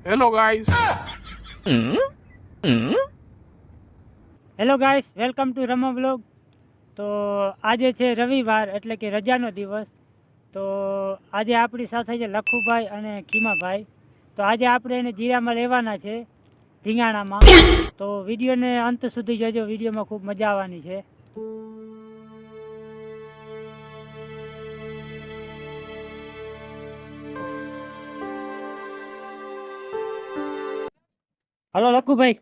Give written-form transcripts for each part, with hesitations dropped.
Hello guys. Hello guys, welcome to Rama vlog. તો આજે છે રવિવાર, એટલે કે રજાનો દિવસ. તો આજે આપણી સાથે છે લખુભાઈ અને ખીમાભાઈ. તો આજે આપણે એને જીરામાં લેવાના છે, ધીંગાણામાં. તો વિડીયોને અંત સુધી જોજો, વિડીયોમાં ખૂબ મજા આવવાની છે. હલો લખુભાઈ,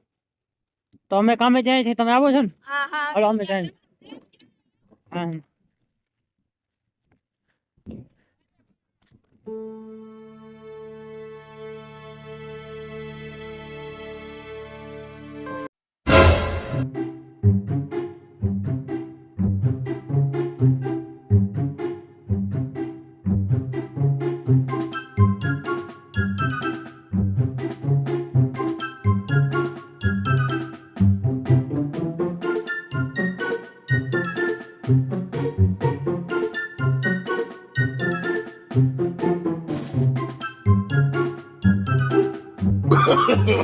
તો અમે કામે જાય છે, તમે આવો છો ને? હા હા હલો અમે જાય. હા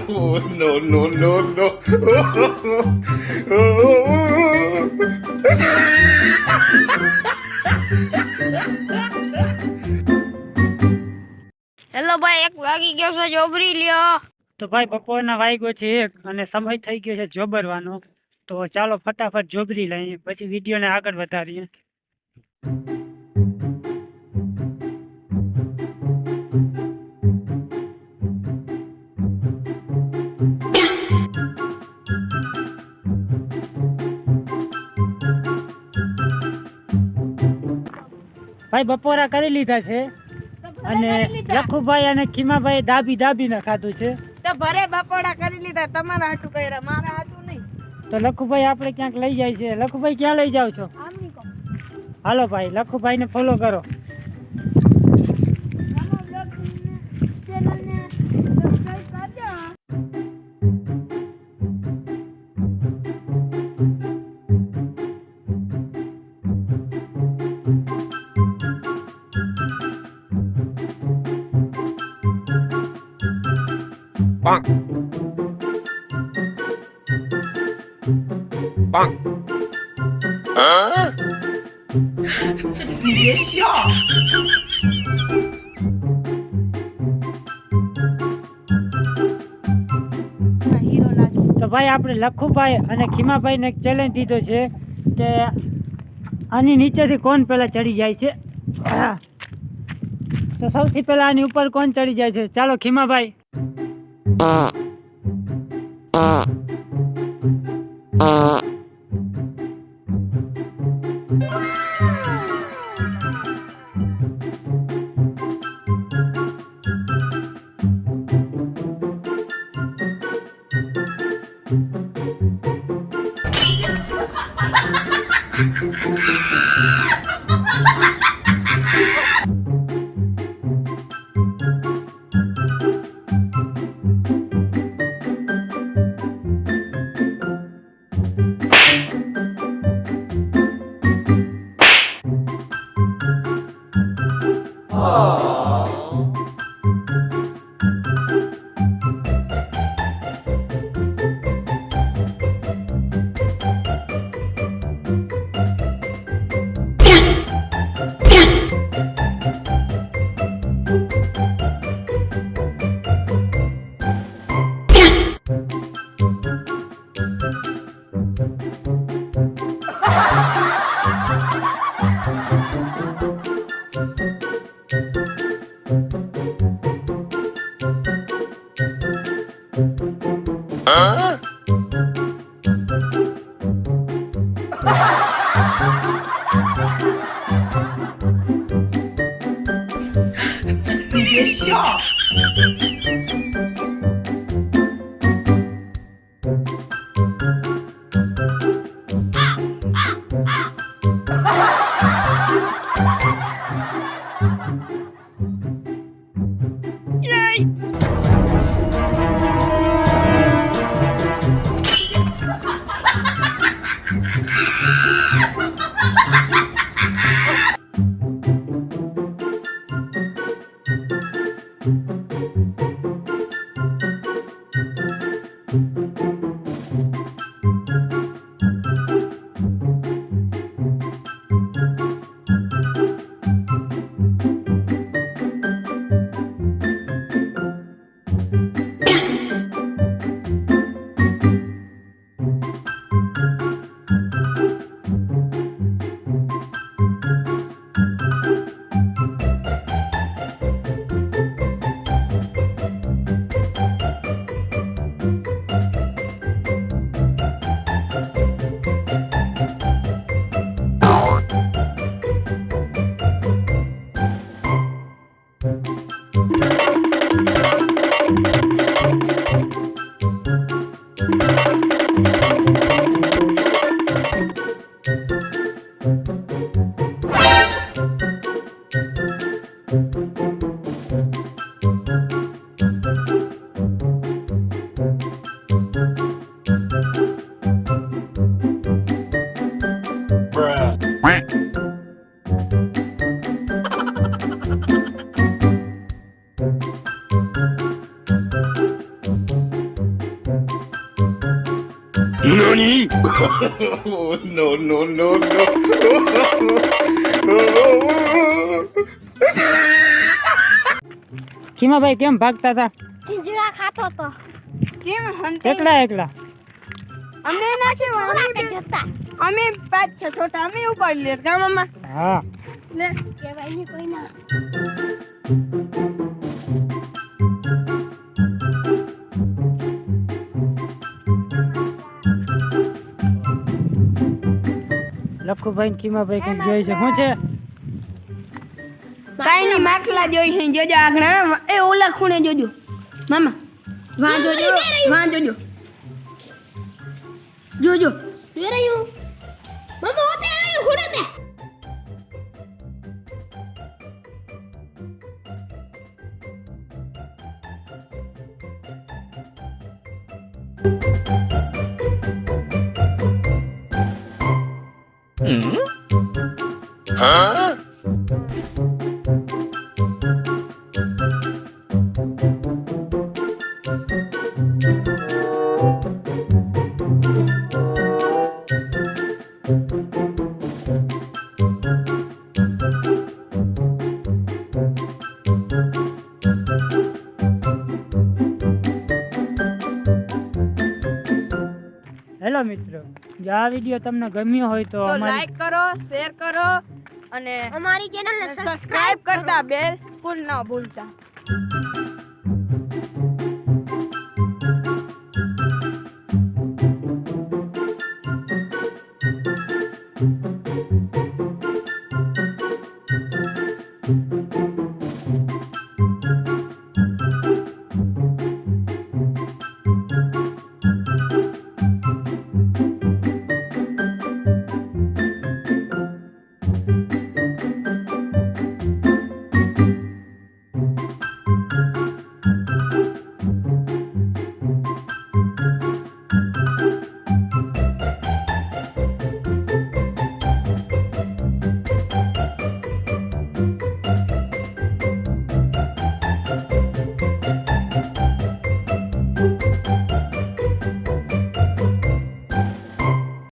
Oh, no, no, no, no. Hello ભાઈ, એક વાગી ગયો છે, જોબરી લ્યો. તો ભાઈ બપોરના વાગ્યો છે 1 અને સમય થઈ ગયો છે જોબરવાનો. તો ચાલો ફટાફટ જોબરી લઈએ, પછી વિડીયોને આગળ વધારીએ. ભાઈ બપોરા કરી લીધા છે અને લખુભાઈ અને ખીમાભાઈ દાબીને ખાધું છે. તો ભરે બપોડા કરી લીધા, તમારા હાટું કર્યા, મારા હાટું નહીં. તો લખુભાઈ આપણે ક્યાંક લઈ જાય છે. લખુભાઈ ક્યાં લઈ જાવ છો? આમની કહો. હાલો ભાઈ, લખુભાઈને ફોલો કરો. રમા બ્લોગ ચેનલને સબસ્ક્રાઇબ કરજો. Bonk. Bonk. Huh? હીરો લાગે. તો ભાઈ આપણે લખુભાઈ અને ખીમાભાઈને એક ચેલેન્જ દીધો છે કે આની નીચેથી કોણ પહેલાં ચડી જાય છે. તો સૌથી પહેલાં આની ઉપર કોણ ચડી જાય છે? ચાલો Khimabhai. Huh? NANI? Oh, no, no, no, no. Khimabhai કેમ ભાગતા હતા? ચીંજરા ખાતો તો કેમ હંતે એકલા એકલા. અમે નાખી થોડાક જ હતા અમે 5-6 છોટા અમે ઉપાડી લે ગામમાં હા લે કહેવાય નહીં કોઈ ના લખુભાઈ ને ખીમાભાઈ કંઈક જોઈ છે. શું છે? કાઈ ની માખલા જોઈ હે જોજો આગળ એ ઓલા ખૂણે જોજો મામા વાં જોજો વાં જોજો જોજો વે રહ્યું મમ્મા હોતે રહ્યું ખુડે તે Huh? હેલો મિત્રો, જો આ વિડીયો તમને ગમ્યો હોય તો તો અમારી લાઈક કરો શેર કરો અને અમારી ચેનલને સબસ્ક્રાઇબ કરતા બેલ ફૂલ ના ભૂલતા કરો